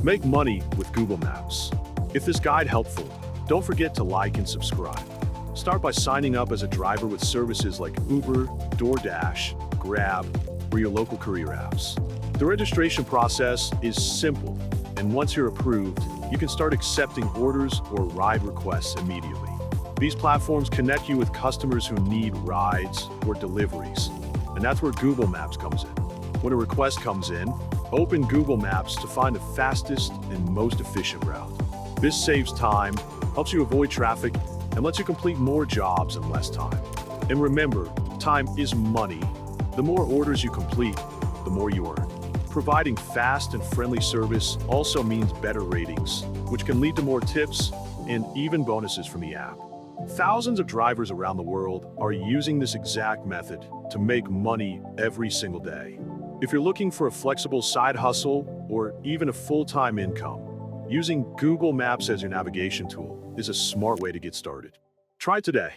Make money with Google Maps. If this guide helpful, don't forget to like and subscribe. Start by signing up as a driver with services like Uber, DoorDash, Grab, or your local courier apps. The registration process is simple, and once you're approved, you can start accepting orders or ride requests immediately. These platforms connect you with customers who need rides or deliveries, and that's where Google Maps comes in. When a request comes in, open Google Maps to find the fastest and most efficient route. This saves time, helps you avoid traffic, and lets you complete more jobs in less time. And remember, time is money. The more orders you complete, the more you earn. Providing fast and friendly service also means better ratings, which can lead to more tips and even bonuses from the app. Thousands of drivers around the world are using this exact method to make money every single day. If you're looking for a flexible side hustle or even a full-time income, using Google Maps as your navigation tool is a smart way to get started. Try it today.